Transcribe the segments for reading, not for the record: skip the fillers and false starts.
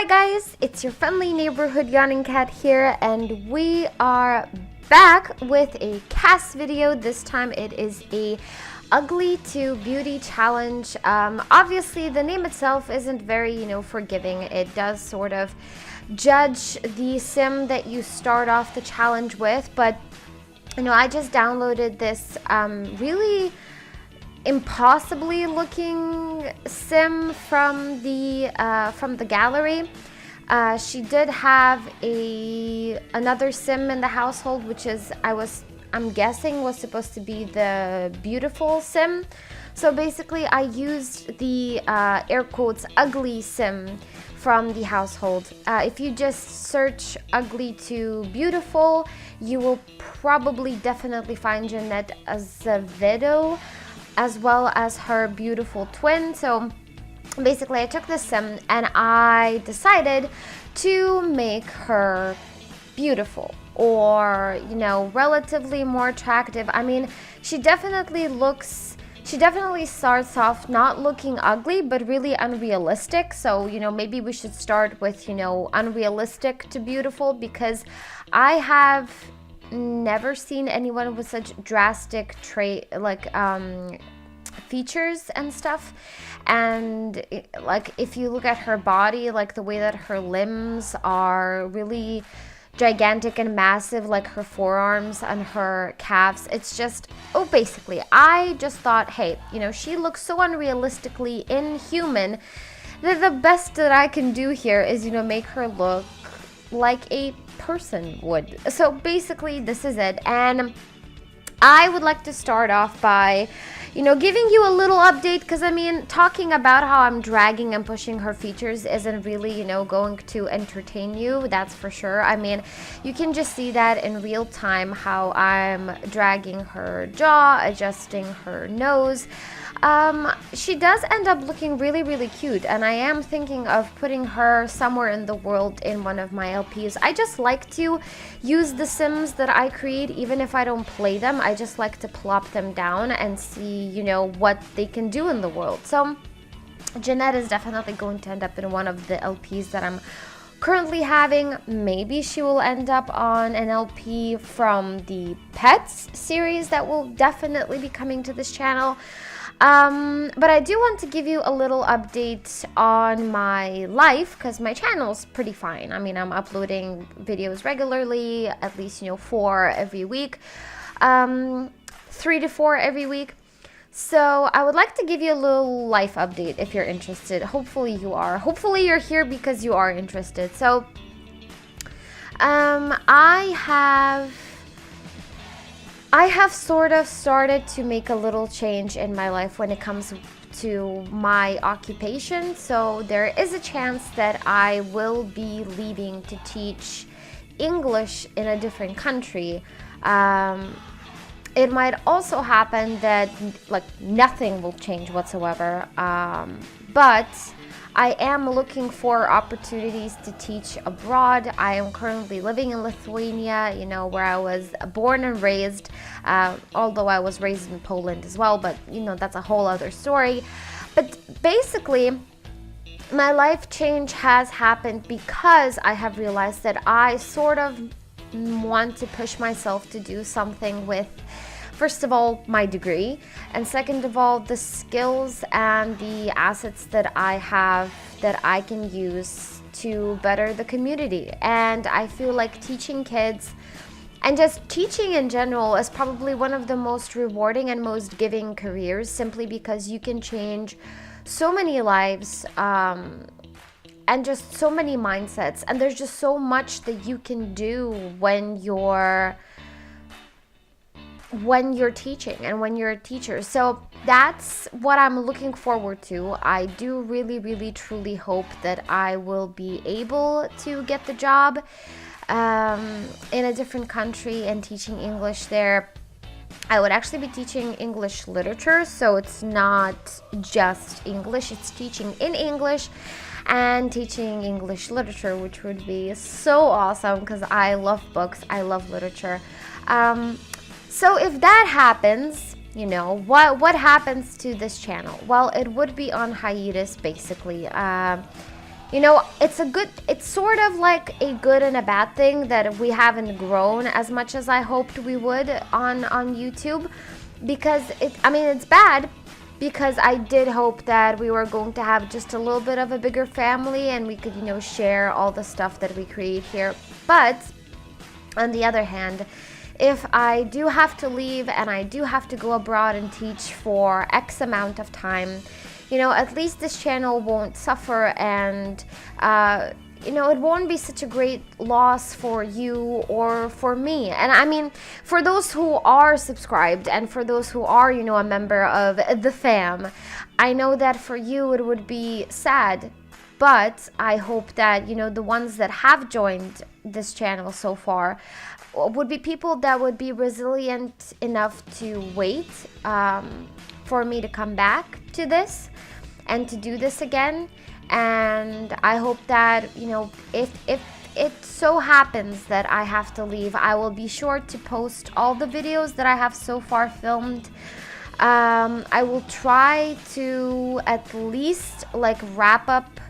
Hi guys, it's your friendly neighborhood AYawningCat here, and we are back with a cast video. This time it is a ugly to beauty challenge. Obviously the name itself isn't very, forgiving. It does sort of judge the sim that you start off the challenge with, but I just downloaded this really impossibly looking sim from the gallery. She did have another sim in the household, which is I'm guessing was supposed to be the beautiful sim. So basically I used the air quotes ugly sim from the household. If you just search ugly to beautiful, you will probably definitely find Jeanette Azevedo as well as her beautiful twin. So basically I took this sim and I decided to make her beautiful, or relatively more attractive. I mean, she definitely starts off not looking ugly, but really unrealistic. So maybe we should start with unrealistic to beautiful, because I have never seen anyone with such drastic features and stuff. And if you look at her body, the way that her limbs are really gigantic and massive, like her forearms and her calves, it's just, basically I just thought, hey, she looks so unrealistically inhuman that the best that I can do here is make her look like a person would. So basically this is it, and I would like to start off by giving you a little update, because talking about how I'm dragging and pushing her features isn't really going to entertain you, that's for sure. You can just see that in real time, how I'm dragging her jaw, adjusting her nose. She does end up looking really, really cute, and I am thinking of putting her somewhere in the world in one of my LPs. I just like to use the sims that I create, even if I don't play them. I just like to plop them down and see, what they can do in the world. So Jeanette is definitely going to end up in one of the LPs that I'm currently having. Maybe she will end up on an LP from the Pets series that will definitely be coming to this channel. But I do want to give you a little update on my life, because my channel's pretty fine. I'm uploading videos regularly, at least 4 every week, 3 to 4 every week. So I would like to give you a little life update if you're interested. Hopefully you are. Hopefully you're here because you are interested. So I have sort of started to make a little change in my life when it comes to my occupation. So there is a chance that I will be leaving to teach English in a different country. It might also happen that nothing will change whatsoever, but I am looking for opportunities to teach abroad. I am currently living in Lithuania, where I was born and raised, although I was raised in Poland as well, but that's a whole other story. But basically, my life change has happened because I have realized that I sort of want to push myself to do something with, first of all, my degree, and second of all, the skills and the assets that I have that I can use to better the community. And I feel like teaching kids and just teaching in general is probably one of the most rewarding and most giving careers, simply because you can change so many lives, and just so many mindsets, and there's just so much that you can do when you're teaching and when you're a teacher. So that's what I'm looking forward to. I do really, really, truly hope that I will be able to get the job in a different country and teaching English there. I would actually be teaching English literature, so it's not just English, it's teaching in English and teaching English literature, which would be so awesome because I love books, I love literature. So if that happens, what happens to this channel? Well, it would be on hiatus basically. it's sort of like a good and a bad thing that we haven't grown as much as I hoped we would on YouTube, because it's bad because I did hope that we were going to have just a little bit of a bigger family and we could, share all the stuff that we create here. But on the other hand, if I do have to leave and I do have to go abroad and teach for X amount of time, at least this channel won't suffer, and it won't be such a great loss for you or for me. And for those who are subscribed and for those who are, a member of the fam, I know that for you it would be sad, but I hope that, the ones that have joined this channel so far would be people that would be resilient enough to wait for me to come back to this and to do this again. And I hope that, if it so happens that I have to leave, I will be sure to post all the videos that I have so far filmed. I will try to at least wrap up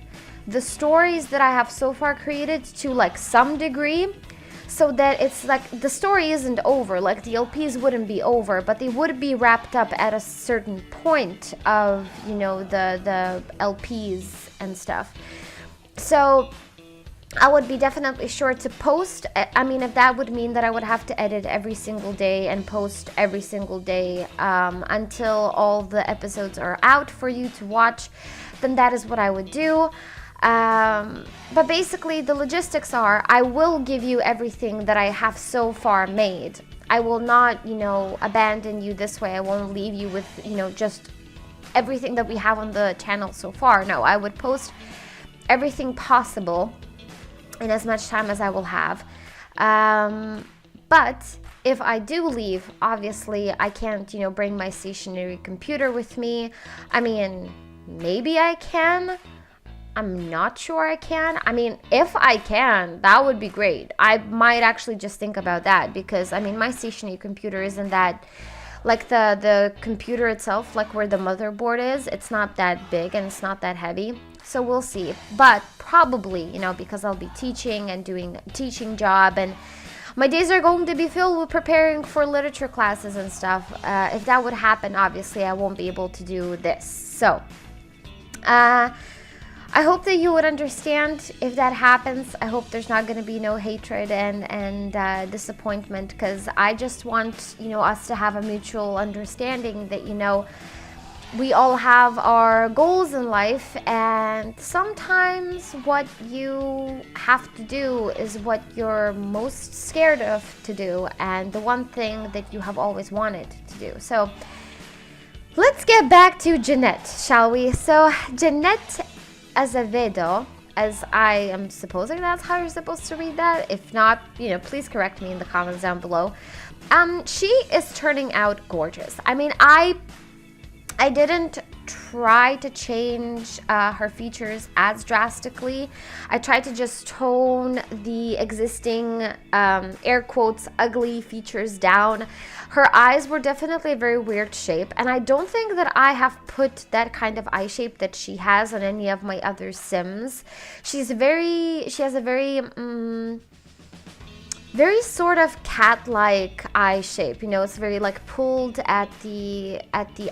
the stories that I have so far created to some degree, so that it's the story isn't over, the LPs wouldn't be over, but they would be wrapped up at a certain point of, the LPs and stuff. So I would be definitely sure to post. If that would mean that I would have to edit every single day and post every single day until all the episodes are out for you to watch, then that is what I would do. But basically the logistics are, I will give you everything that I have so far made. I will not, abandon you this way. I won't leave you with, just everything that we have on the channel so far. No, I would post everything possible in as much time as I will have. But if I do leave, obviously I can't, bring my stationary computer with me. Maybe I can. I'm not sure I can. If I can, that would be great. I might actually just think about that, because my stationary computer isn't that, the computer itself, where the motherboard is, it's not that big and it's not that heavy. So we'll see. But probably, because I'll be teaching and doing a teaching job, and my days are going to be filled with preparing for literature classes and stuff. If that would happen, obviously I won't be able to do this. So, I hope that you would understand if that happens. I hope there's not going to be no hatred and disappointment, because I just want, us to have a mutual understanding that, we all have our goals in life, and sometimes what you have to do is what you're most scared of to do, and the one thing that you have always wanted to do. So let's get back to Jeanette, shall we? So Jeanette Azevedo, as I am supposing that's how you're supposed to read that. If not, please correct me in the comments down below. She is turning out gorgeous. I didn't try to change her features as drastically. I tried to just tone the existing, air quotes, ugly features down. Her eyes were definitely a very weird shape, and I don't think that I have put that kind of eye shape that she has on any of my other Sims. She has a very very sort of cat-like eye shape. It's very pulled at the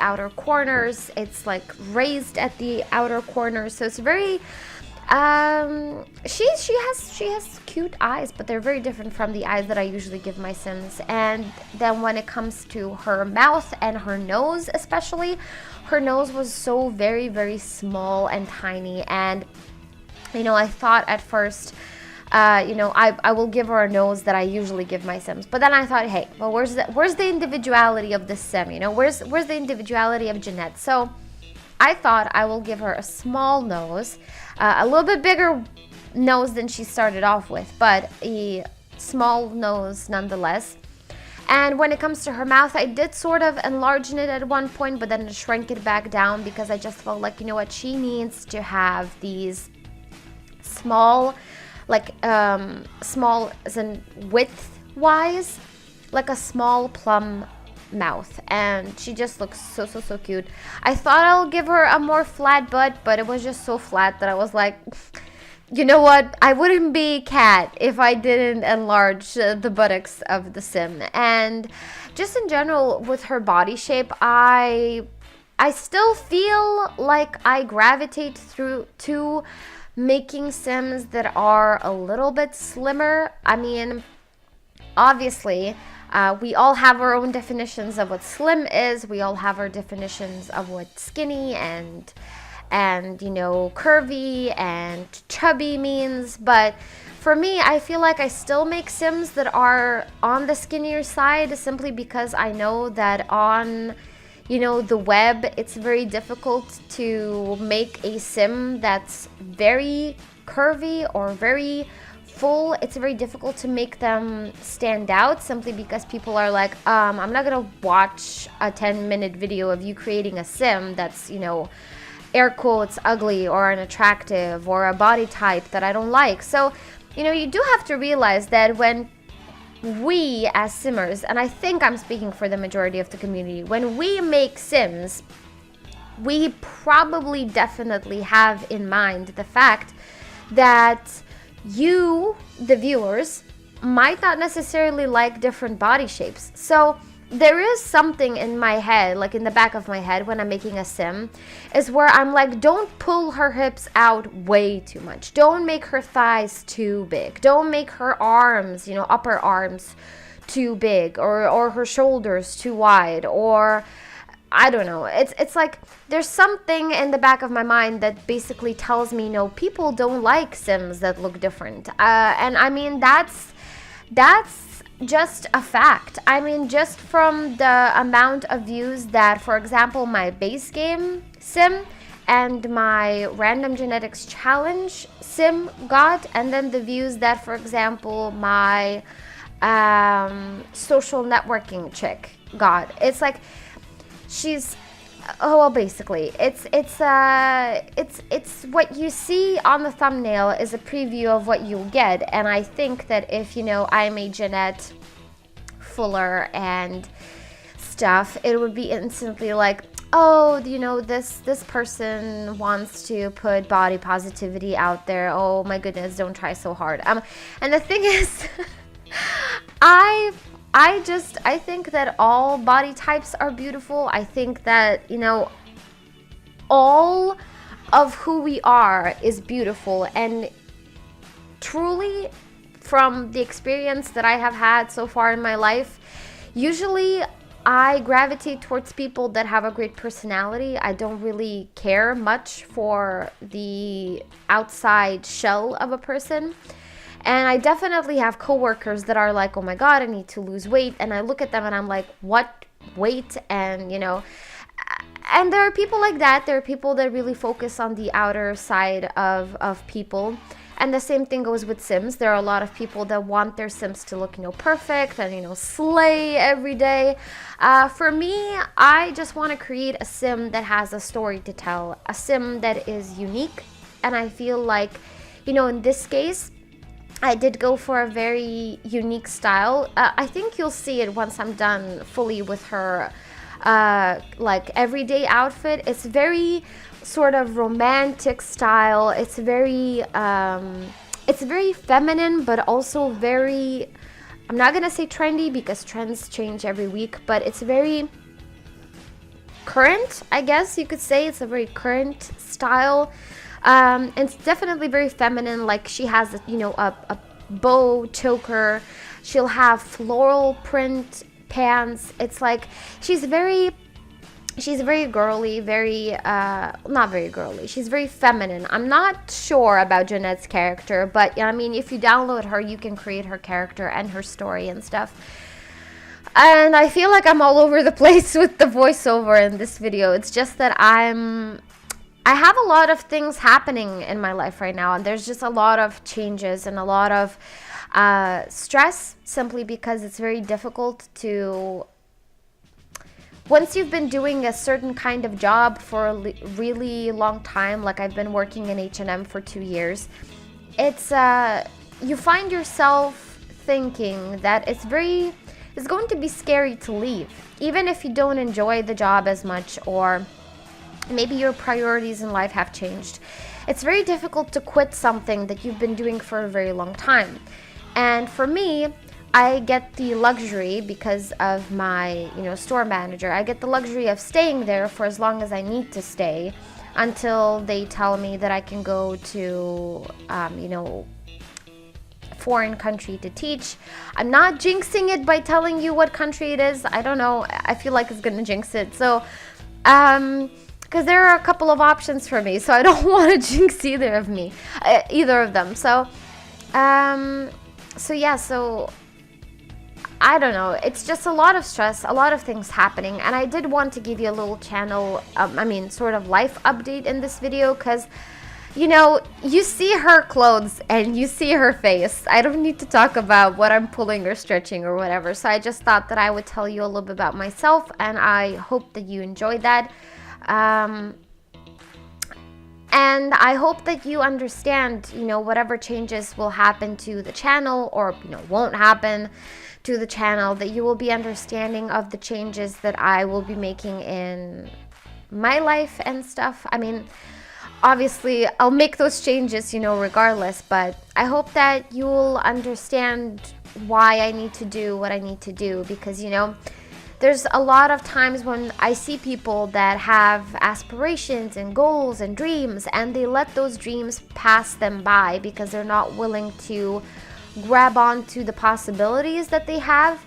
outer corners. It's raised at the outer corners. So it's very she has cute eyes, but they're very different from the eyes that I usually give my Sims. And then when it comes to her mouth and her nose, especially, her nose was so very, very small and tiny. And I thought at first, I will give her a nose that I usually give my Sims. But then I thought, hey, well, where's the individuality of this Sim? Where's the individuality of Jeanette? So I thought I will give her a small nose, a little bit bigger nose than she started off with, but a small nose nonetheless. And when it comes to her mouth, I did sort of enlarge it at one point, but then shrink it back down, because I just felt like, she needs to have these small, small as in width-wise, like a small plum mouth. And she just looks so cute. I thought I'll give her a more flat butt, but it was just so flat that I was like, you know what? I wouldn't be Cat if I didn't enlarge the buttocks of the sim. And just in general, with her body shape, I still feel like I gravitate through to making sims that are a little bit slimmer. I mean, obviously, we all have our own definitions of what slim is. We all have our definitions of what skinny and you know, curvy and chubby means. But for me, I feel like I still make sims that are on the skinnier side, simply because I know that on, you know, the web, it's very difficult to make a sim that's very curvy or very full. It's very difficult to make them stand out, simply because people are like, I'm not gonna watch a 10-minute video of you creating a sim that's, you know, air quotes, ugly or unattractive or a body type that I don't like. So, you know, you do have to realize that when we as simmers, and I think I'm speaking for the majority of the community, when we make sims, we probably definitely have in mind the fact that you, the viewers, might not necessarily like different body shapes. So there is something in my head, like in the back of my head when I'm making a sim, is where I'm like, don't pull her hips out way too much. Don't make her thighs too big. Don't make her arms, you know, upper arms too big, or her shoulders too wide, or I don't know. It's like there's something in the back of my mind that basically tells me, no, people don't like sims that look different. And I mean, that's just a fact. I mean, just from the amount of views that, for example, my base game sim and my random genetics challenge sim got, and then the views that, for example, my social networking chick got. It's like she's, oh, well, basically it's what you see on the thumbnail is a preview of what you'll get. And I think that if, you know, I'm a Jeanette Fuller and stuff, it would be instantly like, oh, you know, this person wants to put body positivity out there. Oh my goodness, don't try so hard. And the thing is, I think that all body types are beautiful. I think that, you know, all of who we are is beautiful. And truly, from the experience that I have had so far in my life, usually I gravitate towards people that have a great personality. I don't really care much for the outside shell of a person. And I definitely have coworkers that are like, oh my God, I need to lose weight. And I look at them and I'm like, what weight? And, you know, and there are people like that. There are people that really focus on the outer side of people. And the same thing goes with sims. There are a lot of people that want their sims to look, you know, perfect and, you know, slay every day. For me, I just want to create a sim that has a story to tell, a sim that is unique. And I feel like, you know, in this case, I did go for a very unique style. I think you'll see it once I'm done fully with her like everyday outfit. It's very sort of romantic style. It's very feminine, but also very, I'm not gonna say trendy because trends change every week, but it's very current, I guess you could say. It's a very current style. And it's definitely very feminine. Like she has, you know, a bow choker. She'll have floral print pants. It's like she's very girly, very not very girly. She's very feminine. I'm not sure about Jeanette's character, but I mean, if you download her, you can create her character and her story and stuff. And I feel like I'm all over the place with the voiceover in this video. It's just that I have a lot of things happening in my life right now, and there's just a lot of changes and a lot of stress, simply because it's very difficult to, once you've been doing a certain kind of job for a really long time, like I've been working in H&M for 2 years, it's you find yourself thinking that it's going to be scary to leave, even if you don't enjoy the job as much, or maybe your priorities in life have changed. it's very difficult to quit something that you've been doing for a very long time. And for me, I get the luxury, because of my, store manager, I get the luxury of staying there for as long as I need to stay until they tell me that I can go to, foreign country to teach. I'm not jinxing it by telling you what country it is. I don't know. I feel like it's gonna jinx it. So, because there are a couple of options for me, so I don't want to jinx either of them. So, so I don't know. It's just a lot of stress, a lot of things happening, and I did want to give you a little channel, sort of life update in this video, because you see her clothes and you see her face. I don't need to talk about what I'm pulling or stretching or whatever. So I just thought that I would tell you a little bit about myself, and I hope that you enjoyed that. And I hope that you understand, whatever changes will happen to the channel, or, won't happen to the channel, that you will be understanding of the changes that I will be making in my life and stuff. Obviously, I'll make those changes, regardless, but I hope that you'll understand why I need to do what I need to do, because, there's a lot of times when I see people that have aspirations and goals and dreams, and they let those dreams pass them by because they're not willing to grab onto the possibilities that they have.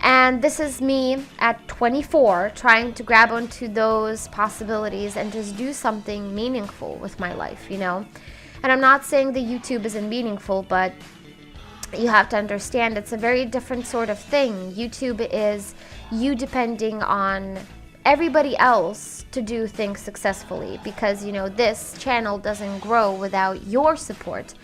And this is me at 24 trying to grab onto those possibilities and just do something meaningful with my life, And I'm not saying that YouTube isn't meaningful, but you have to understand it's a very different sort of thing. YouTube is you depending on everybody else to do things successfully, because, this channel doesn't grow without your support.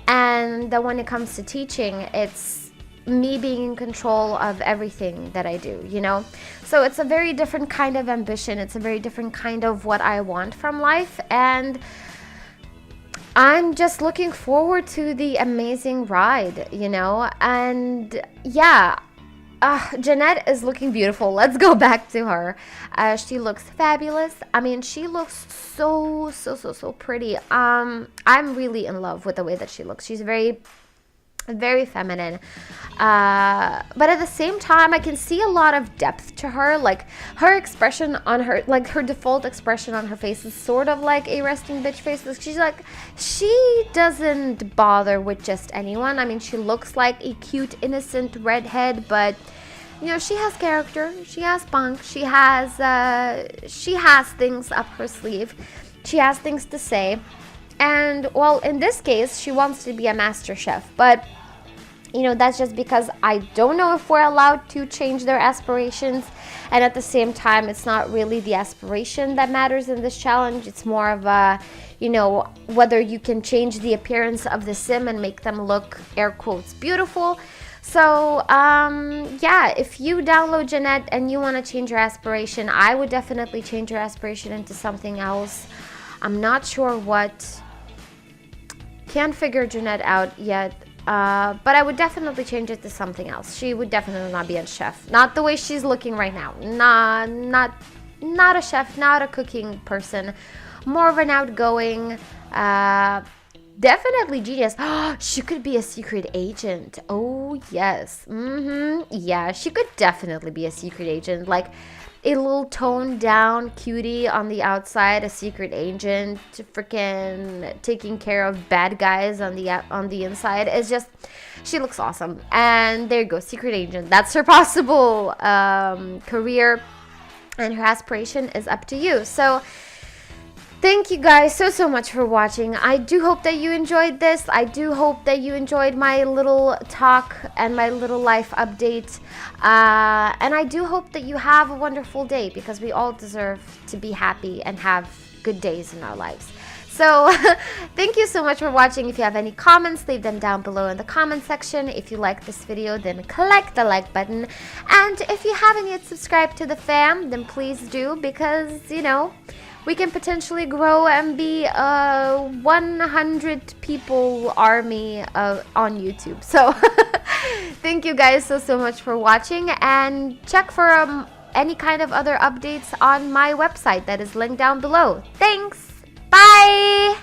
And then when it comes to teaching, it's me being in control of everything that I do, So it's a very different kind of ambition. It's a very different kind of what I want from life. And I'm just looking forward to the amazing ride, And yeah, Jeanette is looking beautiful. Let's go back to her. She looks fabulous. She looks so pretty. I'm really in love with the way that she looks. She's very feminine, but at the same time I can see a lot of depth to her. Like her expression on her, like her default expression on her face is sort of like a resting bitch face. She doesn't bother with just anyone. She looks like a cute innocent redhead, but she has character, she has punk, she has things up her sleeve, she has things to say. And, well, in this case, she wants to be a master chef. But, that's just because I don't know if we're allowed to change their aspirations. And at the same time, it's not really the aspiration that matters in this challenge. It's more of a, whether you can change the appearance of the sim and make them look, air quotes, beautiful. So, yeah, if you download Jeanette and you want to change your aspiration, I would definitely change your aspiration into something else. I'm not sure what. Can't figure Jeanette out yet, but I would definitely change it to something else. She would definitely not be a chef. Not the way she's looking right now. Not a chef, not a cooking person. More of an outgoing, definitely genius. She could be a secret agent. Oh, yes. Yeah, she could definitely be a secret agent. Like a little toned down cutie on the outside, a secret agent, freaking taking care of bad guys on the inside. It's just, she looks awesome. And there you go, secret agent. That's her possible career, and her aspiration is up to you. So thank you guys so much for watching. I do hope that you enjoyed this. I do hope that you enjoyed my little talk and my little life update. And I do hope that you have a wonderful day, because we all deserve to be happy and have good days in our lives. So thank you so much for watching. If you have any comments, leave them down below in the comment section. If you like this video, then click the like button. And if you haven't yet subscribed to the fam, then please do, because, we can potentially grow and be a 100 people army on YouTube. So thank you guys so much for watching, and check for any kind of other updates on my website that is linked down below. Thanks. Bye.